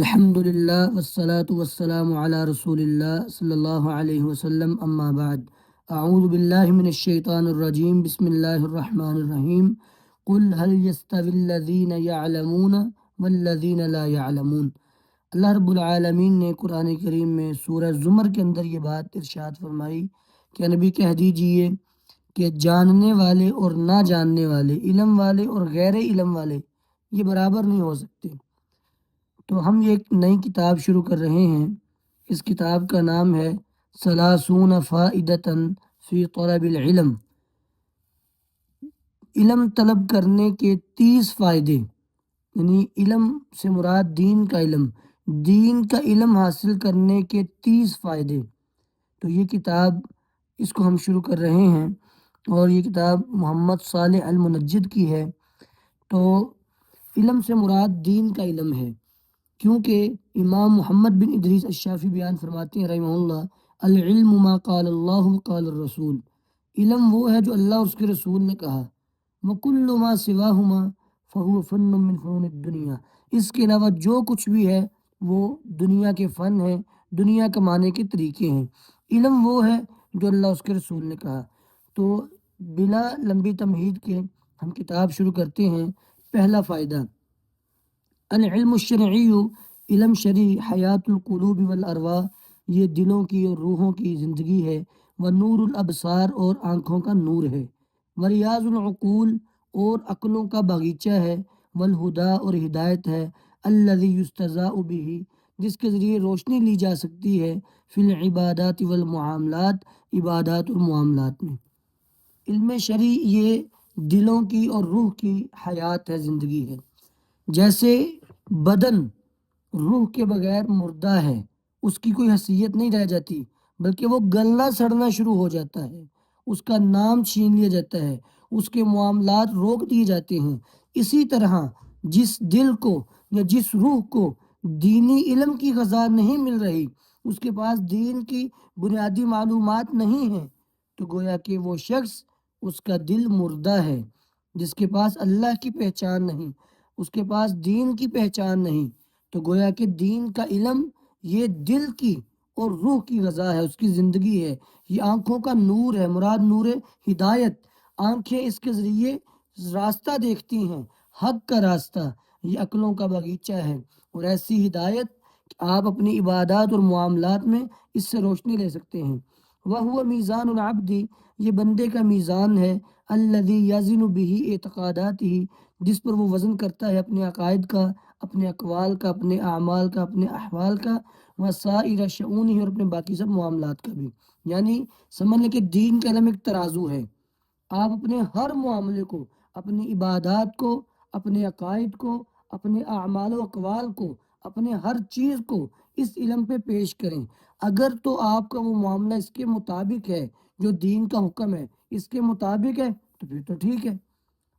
الحمد للہ والصلاة والسلام علی رسول اللہ صلی اللہ علیہ وسلم اما بعد اعوذ باللہ من الشیطان الرجیم بسم اللہ الرحمن الرحیم قل هل يستوي الذین يعلمون والذین لا يعلمون۔ اللہ رب العالمین نے قرآن کریم میں سورہ زمر کے اندر یہ بات ارشاد فرمائی کہ نبی کہہ دیجئے کہ جاننے والے اور نہ جاننے والے، علم والے اور غیر علم والے یہ برابر نہیں ہو سکتے۔ تو ہم یہ ایک نئی کتاب شروع کر رہے ہیں۔ اس کتاب کا نام ہے ثلاثون فائدۃ فی طلب العلم، علم طلب کرنے کے 30 فائدے، یعنی علم سے مراد دین کا علم، دین کا علم حاصل کرنے کے 30 فائدے۔ تو یہ کتاب اس کو ہم شروع کر رہے ہیں اور یہ کتاب محمد صالح المنجد کی ہے۔ تو علم سے مراد دین کا علم ہے، کیونکہ امام محمد بن ادریس الشافعی بیان فرماتے ہیں رحمہ اللہ، العلم ما قال اللہ قال الرسول، علم وہ ہے جو اللہ اور اس کے رسول نے کہا، وکل ما سواہما فہو فن من فنون الدنیا، اس کے علاوہ جو کچھ بھی ہے وہ دنیا کے فن ہیں، دنیا کمانے کے طریقے ہیں۔ علم وہ ہے جو اللہ اس کے رسول نے کہا۔ تو بلا لمبی تمہید کے ہم کتاب شروع کرتے ہیں۔ پہلا فائدہ، العلم الشرعی، علم شرعی حیات القلوب والارواح، یہ دلوں کی اور روحوں کی زندگی ہے، ونور الابصار اور آنکھوں کا نور ہے، وریاض العقول اور عقلوں کا باغیچہ ہے، والہدا اور ہدایت ہے، الذی یستضاء بہ، جس کے ذریعے روشنی لی جا سکتی ہے، فی العبادات والمعاملات، عبادات اور معاملات میں۔ علم شرعی یہ دلوں کی اور روح کی حیات ہے، زندگی ہے۔ جیسے بدن روح کے بغیر مردہ ہے، اس کی کوئی حیثیت نہیں رہ جاتی، بلکہ وہ گلنا سڑنا شروع ہو جاتا ہے، اس کا نام چھین لیا جاتا ہے، اس کے معاملات روک دیے جاتے ہیں۔ اسی طرح جس دل کو یا جس روح کو دینی علم کی غذا نہیں مل رہی، اس کے پاس دین کی بنیادی معلومات نہیں ہیں، تو گویا کہ وہ شخص، اس کا دل مردہ ہے، جس کے پاس اللہ کی پہچان نہیں، اس کے پاس دین کی پہچان نہیں۔ تو گویا کہ دین کا علم یہ دل کی اور روح کی غذا ہے، اس کی زندگی ہے، یہ آنکھوں کا نور ہے، مراد نور ہدایت۔ آنکھیں اس کے ذریعے راستہ دیکھتی ہیں، حق کا راستہ، یہ عقلوں کا باغیچہ ہے، اور ایسی ہدایت کہ آپ اپنی عبادات اور معاملات میں اس سے روشنی لے سکتے ہیں۔ وَهُوَ مِيزَانُ الْعَبْدِ، یہ بندے کا میزان ہے، الَّذِي يَزِنُ بِهِ اعتقاداتہ، جس پر وہ وزن کرتا ہے اپنے عقائد کا، اپنے اقوال کا، اپنے اعمال کا، اپنے احوال کا، وسائر شؤونہ، اور اپنے باقی سب معاملات کا بھی۔ یعنی سمجھ لیں کہ دین کا علم ایک ترازو ہے، آپ اپنے ہر معاملے کو، اپنی عبادات کو، اپنے عقائد کو، اپنے اعمال و اقوال کو، اپنے ہر چیز کو اس علم پہ پیش کریں۔ اگر تو آپ کا وہ معاملہ اس کے مطابق ہے جو دین کا حکم ہے، اس کے مطابق ہے، تو پھر تو ٹھیک ہے۔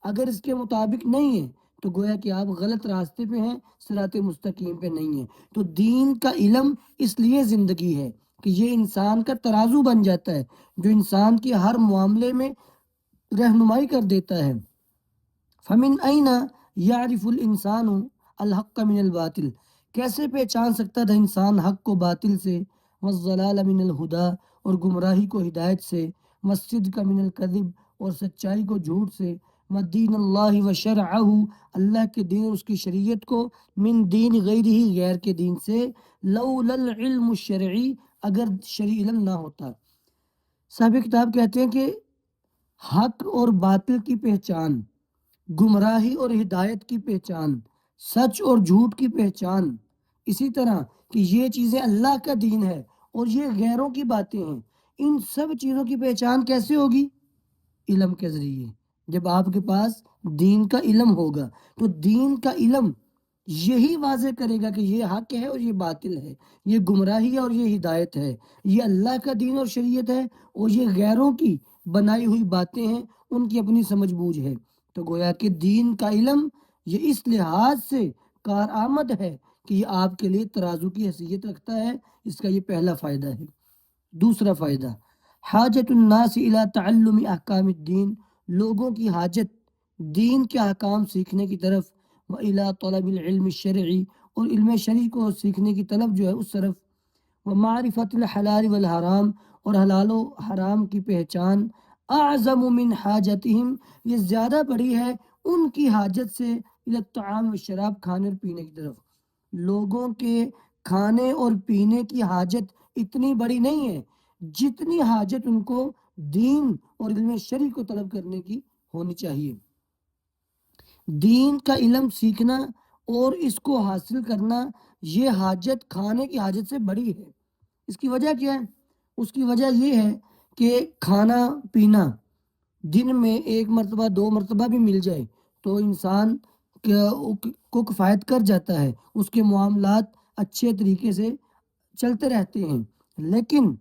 اگر اس کے مطابق نہیں ہے تو گویا کہ آپ غلط راستے پہ ہیں، صراط مستقیم پہ نہیں ہیں۔ تو دین کا علم اس لیے زندگی ہے کہ یہ انسان کا ترازو بن جاتا ہے، جو انسان کے ہر معاملے میں رہنمائی کر دیتا ہے۔ فمن این یعرف الانسان الحق من الباطل، کیسے پہچان سکتا تھا انسان حق کو باطل سے، والضلال من الہدا، اور گمراہی کو ہدایت سے، والصدق من الکذب، اور سچائی کو جھوٹ سے، ودین اللہ و شرعہ، اللہ کے دین اور اس کی شریعت کو، من دین غیرہ، غیر کے دین سے، لولا العلم الشرعی، اگر شرعی علم نہ ہوتا۔ صاحب کتاب کہتے ہیں کہ حق اور باطل کی پہچان، گمراہی اور ہدایت کی پہچان، سچ اور جھوٹ کی پہچان، اسی طرح کہ یہ چیزیں اللہ کا دین ہے اور یہ غیروں کی باتیں ہیں، ان سب چیزوں کی پہچان کیسے ہوگی؟ علم کے ذریعے۔ جب آپ کے پاس دین کا علم ہوگا تو دین کا علم یہی واضح کرے گا کہ یہ حق ہے اور یہ باطل ہے، یہ گمراہی ہے اور یہ ہدایت ہے، یہ اللہ کا دین اور شریعت ہے اور یہ غیروں کی بنائی ہوئی باتیں ہیں، ان کی اپنی سمجھ بوجھ ہے۔ تو گویا کہ دین کا علم یہ اس لحاظ سے کارآمد ہے کہ یہ آپ کے لیے ترازو کی حیثیت رکھتا ہے۔ اس کا یہ پہلا فائدہ ہے۔ دوسرا فائدہ، حاجت الناس الی تعلم احکام الدین، لوگوں کی حاجت دین کے احکام سیکھنے کی طرف، و الی طلب العلم الشرعی، اور علم شرعی کو سیکھنے کی طلب جو ہے اس طرف، و معرفت الحلال والحرام، اور حلال و حرام کی پہچان، اعظم من حاجتہم، یہ زیادہ بڑی ہے ان کی حاجت سے، الی الطعام والشراب، کھانے اور پینے کی طرف۔ لوگوں کے کھانے اور پینے کی حاجت اتنی بڑی نہیں ہے جتنی حاجت ان کو دین اور علم شرعی کو طلب کرنے کی ہونی چاہیے۔ دین کا علم سیکھنا اور اس کو حاصل کرنا، یہ حاجت کھانے کی حاجت سے بڑی ہے۔ اس کی وجہ کیا ہے؟ اس کی وجہ یہ ہے کہ کھانا پینا دن میں ایک مرتبہ 2 مرتبہ بھی مل جائے تو انسان کو کفایت کر جاتا ہے، اس کے معاملات اچھے طریقے سے چلتے رہتے ہیں۔ لیکن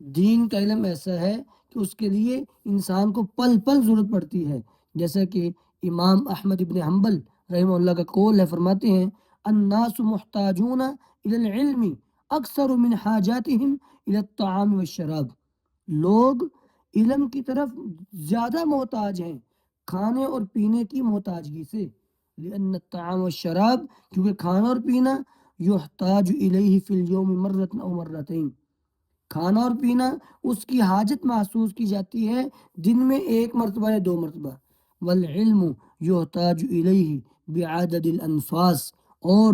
دین کا علم ایسا ہے کہ اس کے لیے انسان کو پل پل ضرورت پڑتی ہے، جیسا کہ امام احمد ابن حنبل رحمہ اللہ کا قول ہے، فرماتے ہیں الناس محتاجون الی العلم اکثر من حاجاتہم الی الطعام والشراب، لوگ علم کی طرف زیادہ محتاج ہیں کھانے اور پینے کی محتاجگی سے، لأن الطعام والشراب، کیونکہ کھانا اور پینا یحتاج الیہ فی اليوم مرۃ او مرتین، کھانا اور پینا اس کی حاجت محسوس کی جاتی ہے دن میں 1 مرتبہ یا 2 مرتبہ، والعلم یحتاج الیہ بعدد الانفاس، اور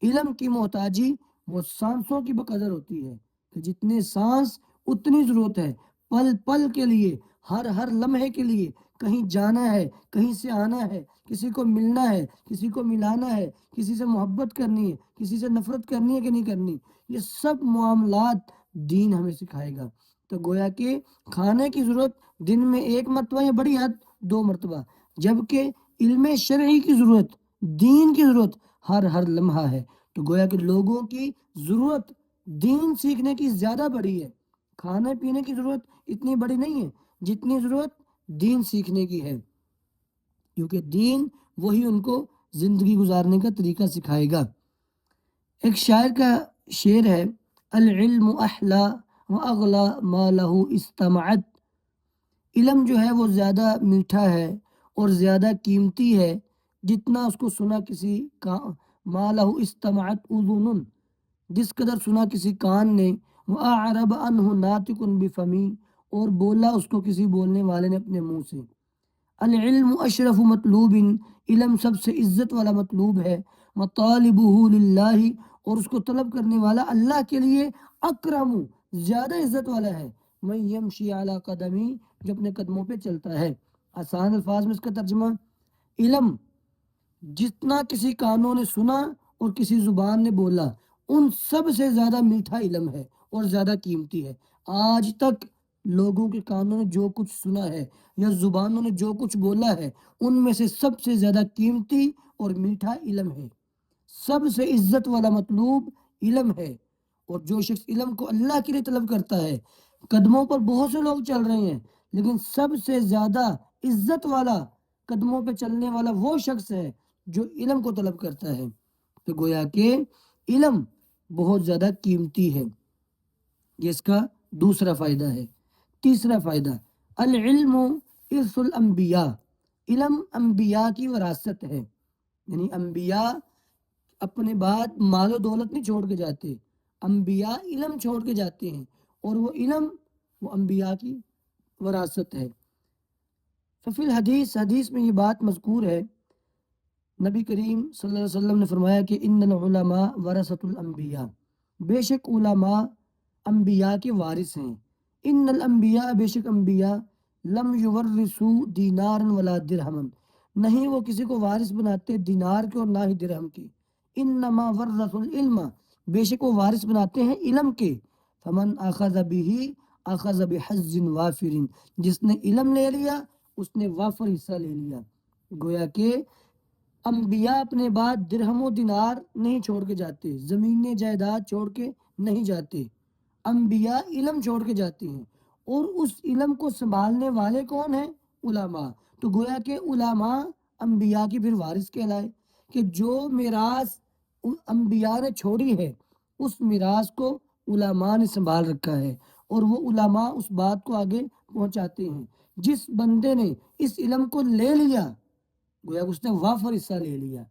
علم کی محتاجی وہ سانسوں کی بقدر ہوتی ہے کہ جتنے سانس اتنی ضرورت ہے، پل پل کے لیے، ہر لمحے کے لیے، کہیں جانا ہے، کہیں سے آنا ہے، کسی کو ملنا ہے، کسی کو ملانا ہے، کسی سے محبت کرنی ہے، کسی سے نفرت کرنی ہے کہ نہیں کرنی، یہ سب معاملات دین ہمیں سکھائے گا۔ تو گویا کہ کھانے کی ضرورت دن میں 1 مرتبہ یا بڑی حد 2 مرتبہ، جبکہ علم شرعی کی ضرورت، دین کی ضرورت ہر لمحہ ہے۔ تو گویا کہ لوگوں کی ضرورت دین سیکھنے کی زیادہ بڑی ہے، کھانے پینے کی ضرورت اتنی بڑی نہیں ہے جتنی ضرورت دین سیکھنے کی ہے، کیونکہ دین وہی ان کو زندگی گزارنے کا طریقہ سکھائے گا۔ ایک شاعر کا شعر ہے العلم احلا و اغلا ما لہ استمعت، علم جو ہے وہ زیادہ میٹھا ہے اور زیادہ قیمتی ہے جتنا اس کو سنا کسی کا، ما لہ استمعت اذن، جس قدر سنا کسی کان نے، وَأَعْرَبَ عَنْهُ نَاطِقٌ بِفَمِهِ، اور بولا اس کو کسی بولنے والے نے اپنے منہ سے۔ العلم اشرف مطلوب، علم سب سے عزت والا مطلوب ہے، وطالبہ للہ، اور اس کو طلب کرنے والا اللہ کے لیے، اکرم، زیادہ عزت والا ہے، من یمشی علی قدمی، جو اپنے قدموں پہ چلتا ہے۔ آسان الفاظ میں اس کا ترجمہ، علم جتنا کسی کانوں نے سنا اور کسی زبان نے بولا، ان سب سے زیادہ میٹھا علم ہے اور زیادہ قیمتی ہے۔ آج تک لوگوں کے کانوں نے جو کچھ سنا ہے یا زبانوں نے جو کچھ بولا ہے، ان میں سے سب سے زیادہ قیمتی اور میٹھا علم ہے، سب سے عزت والا مطلوب علم ہے۔ اور جو شخص علم کو اللہ کے لیے طلب کرتا ہے، قدموں پر بہت سے لوگ چل رہے ہیں لیکن سب سے زیادہ عزت والا قدموں پہ چلنے والا وہ شخص ہے جو علم کو طلب کرتا ہے۔ تو گویا کہ علم بہت زیادہ قیمتی ہے، یہ اس کا دوسرا فائدہ ہے۔ تیسرا فائدہ، العلم ارث الانبیاء، علم انبیاء کی وراثت ہے، یعنی انبیاء اپنے بعد مال و دولت نہیں چھوڑ کے جاتے، انبیاء علم چھوڑ کے جاتے ہیں، اور وہ علم وہ انبیاء کی وراثت ہے۔ ففی الحدیث، حدیث میں یہ بات مذکور ہے، نبی کریم صلی اللہ علیہ وسلم نے فرمایا کہ ان العلماء ورثۃ الانبیاء، بے شک علماء انبیاء کے وارث ہیں۔ ان الانبیاء، بے شک انبیاء، لم یورثوا دینارا ولا درہما، نہیں وہ کسی کو وارث بناتے دینار کے اور نہ ہی درہم کے، انما ورثوا العلم، بے شک وہ وارث بناتے ہیں علم کے، فمن اخذ به اخذ بحظ وافر، جس نے علم لے لیا اس نے وافر حصہ لے لیا۔ گویا کہ انبیاء اپنے بعد درہم و دینار نہیں چھوڑ کے جاتے، زمین جائیداد چھوڑ کے نہیں جاتے، انبیاء علم چھوڑ کے جاتے ہیں، اور اس علم کو سنبھالنے والے کون ہیں؟ علماء۔ تو گویا کہ علماء انبیاء کی پھر وارث کہلائے، کہ جو میراث انبیاء نے چھوڑی ہے اس میراث کو علماء نے سنبھال رکھا ہے، اور وہ علماء اس بات کو آگے پہنچاتے ہیں۔ جس بندے نے اس علم کو لے لیا، گویا اس نے وافر حصہ لے لیا،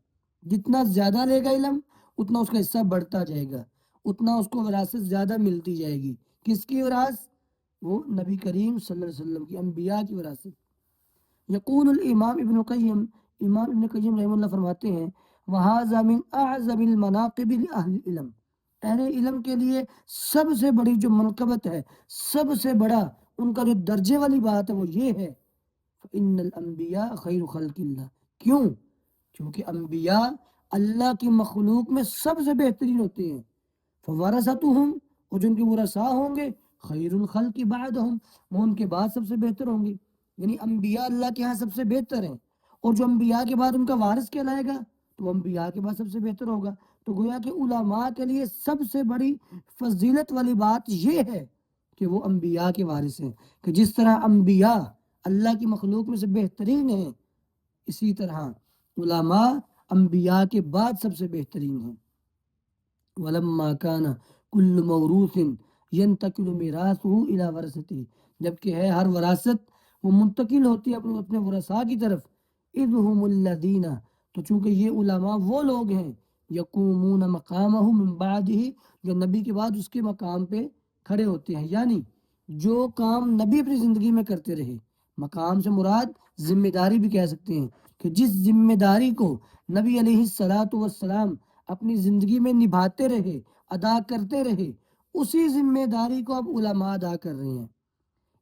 جتنا زیادہ لے گا علم اتنا اس کا حصہ بڑھتا جائے گا، اتنا اس کو وراثت زیادہ ملتی جائے گی۔ کس کی وراثت؟ وہ نبی کریم صلی اللہ علیہ وسلم کی، انبیاء کی وراثت۔ یقول الامام ابن قیم، امام ابن قیم رحمہ اللہ فرماتے ہیں وَهَذَا مِنْ أَعْظَمِ الْمَنَاقِبِ لِأَهْلِ الْعِلْمِ، اہل علم کے لیے سب سے بڑی جو منقبت ہے، سب سے بڑا ان کا جو درجے والی بات ہے وہ یہ ہے فَإِنَّ الْأَنْبِيَاءَ خَيْرُ خَلْقِ اللَّهِ، کیوں؟ کیونکہ انبیاء اللہ کی مخلوق میں سب سے بہترین ہوتے ہیں۔ فَوَرَثَتُهُمْ، اور جو ان کے ورثاء ہوں گے خیر الخلق بعدہم، وہ ان کے بعد سب سے بہتر ہوں گے، یعنی انبیاء اللہ کے ہاں سب سے بہتر ہیں، اور جو انبیاء کے بعد ان کا وارث کہلائے گا تو وہ انبیاء کے بعد سب سے بہتر ہوگا۔ تو گویا کہ علماء کے لیے سب سے بڑی فضیلت والی بات یہ ہے کہ وہ انبیاء کے وارث ہیں، کہ جس طرح انبیاء اللہ کی مخلوق میں سے بہترین ہیں، اسی طرح علماء انبیاء کے بعد سب سے بہترین ہیں۔ وَلَمَّا كَانَ كُلُّ مَوْرُوثٍ يَنْتَقِلُ مِيرَاثُهُ إِلَى وَرَثَتِهِ، جبکہ ہے ہر وراثت وہ منتقل ہوتی ہے اپنے ورثاء کی طرف۔ اِذْ هُمُ الَّذِينَ، تو چونکہ یہ علماء وہ لوگ ہیں یقومون مقامہ من بعدہ، جو نبی کے بعد اس کے مقام پہ کھڑے ہوتے ہیں، یعنی جو کام نبی اپنی زندگی میں کرتے رہے، مقام سے مراد ذمہ داری بھی کہہ سکتے ہیں، کہ جس ذمہ داری کو نبی علیہ الصلاۃ والسلام اپنی زندگی میں نبھاتے رہے، ادا کرتے رہے، اسی ذمہ داری کو اب علماء ادا کر رہے ہیں۔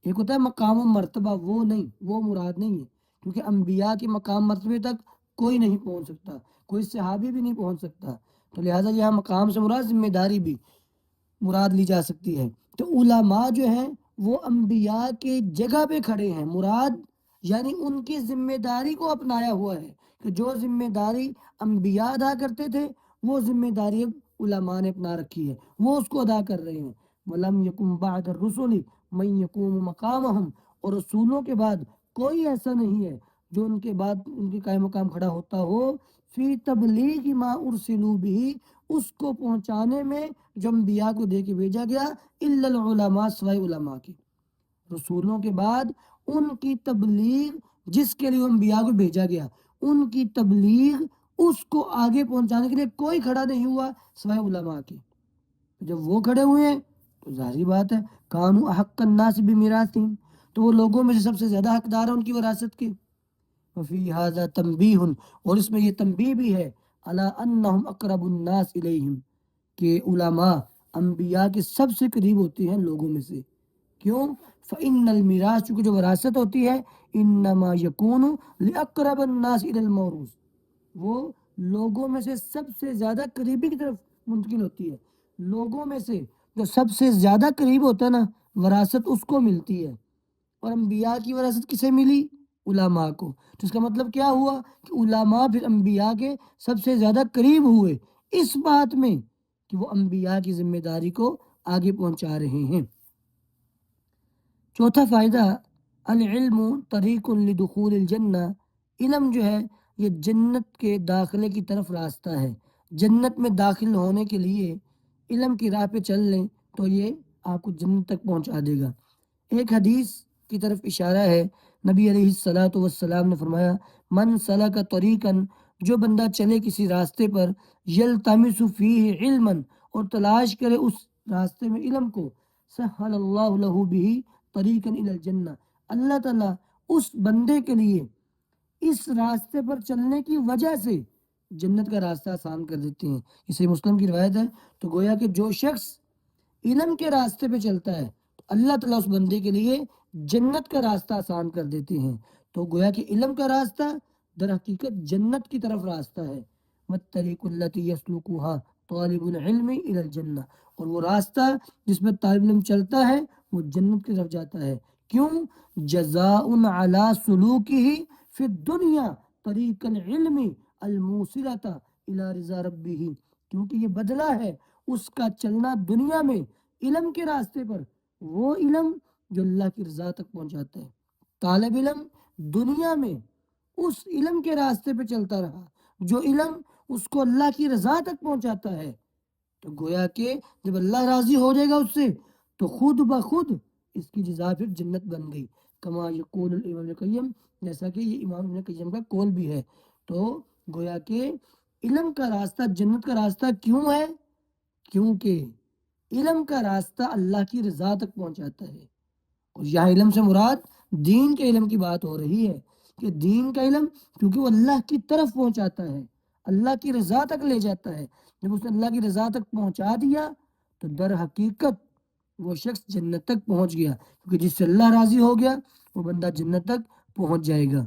ایک ہوتا ہے مقام و مرتبہ، وہ نہیں، وہ مراد نہیں ہے، کیونکہ انبیاء کے مقام مرتبے تک کوئی نہیں پہنچ سکتا، کوئی صحابی بھی نہیں پہنچ سکتا، تو لہٰذا یہاں مقام سے مراد ذمہ داری بھی مراد لی جا سکتی ہے۔ تو علماء جو ہیں وہ انبیاء کے جگہ پہ کھڑے ہیں، مراد یعنی ان کی ذمہ داری کو اپنایا ہوا ہے، کہ جو ذمہ داری انبیاء ادا کرتے تھے وہ ذمہ داری اب علماء نے اپنا رکھی ہے، وہ اس کو ادا کر رہے ہیں۔ وَلَمْ يَكُنْ بَعْدَ الرُّسُلِ مَنْ يَقُومُ مَقَامَهُمْ، اور رسولوں کے بعد کوئی ایسا نہیں ہے جو ان کے بعد ان کے قائم مقام کھڑا ہوتا ہو فی تبلیغ ما ارسلوا بھی، اس کو پہنچانے میں جو انبیاء کو دے کے بھیجا گیا، الا العلماء، سوائے علماء کے۔ رسولوں کے بعد ان کی تبلیغ، جس کے لیے انبیاء کو بھیجا گیا، ان کی تبلیغ اس کو آگے پہنچانے کے لیے کوئی کھڑا نہیں ہوا سوائے علماء کے۔ جب وہ کھڑے ہوئے ہیں تو ظاہری بات ہے کانوا احق الناس بمیراثہم، تو وہ لوگوں میں سے سب سے زیادہ حقدار ہیں ان کی وراثت کے۔ وفی ھذا تنبیہ، اور اس میں یہ تنبیہ بھی ہے علی انہم اقرب الناس الیہم، کہ علماء انبیاء کے سب سے قریب ہوتے ہیں لوگوں میں سے۔ کیوں؟ فإن المیراث، چونکہ جو وراثت ہوتی ہے انما یکون لاقرب الناس الی الموروث، وہ لوگوں میں سے سب سے زیادہ قریبی کی طرف منتقل ہوتی ہے۔ لوگوں میں سے جو سب سے زیادہ قریب ہوتا ہے نا، وراثت اس کو ملتی ہے، اور انبیاء کی وراثت کسے ملی؟ علماء کو۔ تو اس کا مطلب کیا ہوا کہ علماء پھر انبیاء کے سب سے زیادہ قریب ہوئے اس بات میں کہ وہ انبیاء کی ذمہ داری کو آگے پہنچا رہے ہیں۔ چوتھا فائدہ، العلم طریق لدخول الجنہ، علم جو ہے یہ جنت کے داخلے کی طرف راستہ ہے۔ جنت میں داخل ہونے کے لیے علم کی راہ پہ چل لیں تو یہ آپ کو جنت تک پہنچا دے گا۔ ایک حدیث کی طرف اشارہ ہے، نبی علیہ الصلاۃ والسلام نے فرمایا من سلک طریقا، جو بندہ چلے کسی راستے پر، یلتمس فیہ علما، اور تلاش کرے اس راستے میں علم کو، سہل اللہ لہ بہ طریقا الی الجنہ، اللہ تعالیٰ اس بندے کے لیے اس راستے پر چلنے کی وجہ سے جنت کا راستہ آسان کر دیتے ہیں۔ اسے مسلم کی روایت ہے۔ تو گویا کہ جو شخص علم کے راستے پہ چلتا ہے تو اللہ تعالیٰ اس بندے کے لیے جنت کا راستہ آسان کر دیتے ہیں۔ تو گویا کہ علم کا راستہ در حقیقت جنت کی طرف راستہ ہے۔ وَالطَّرِيقُ الَّتِي يَسْلُكُهَا طَالِبُ الْعِلْمِ إِلَى الْجَنَّةِ، اور وہ راستہ جس میں طالب علم چلتا ہے وہ جنت کی طرف جاتا ہے۔ کیوں؟ جزاء علی سلوکہ فی الدنیا طریق العلم الموصلۃ الی رضا ربہ، کیونکہ یہ بدلہ ہے اس کا چلنا دنیا میں علم کے راستے پر، وہ علم جو اللہ کی رضا تک پہنچاتا ہے۔ طالب علم دنیا میں اس علم کے راستے پہ چلتا رہا جو علم اس کو اللہ کی رضا تک پہنچاتا ہے، تو گویا کہ جب اللہ راضی ہو جائے گا اس سے تو خود بخود اس کی جزا پھر جنت بن گئی، کما یقول الامام ابن قیم، جیسا کہ یہ امام ابن قیم کا قول بھی ہے۔ تو گویا کہ علم کا راستہ جنت کا راستہ کیوں ہے؟ کیونکہ علم کا راستہ اللہ کی رضا تک پہنچاتا ہے، اور یہاں علم سے مراد دین کے علم کی بات ہو رہی ہے کہ دین کا علم کیونکہ وہ اللہ کی طرف پہنچاتا ہے، اللہ کی رضا تک لے جاتا ہے۔ جب اس نے اللہ کی رضا تک پہنچا دیا تو در حقیقت وہ شخص جنت تک پہنچ گیا، کیونکہ جس سے اللہ راضی ہو گیا وہ بندہ جنت تک پہنچ جائے گا۔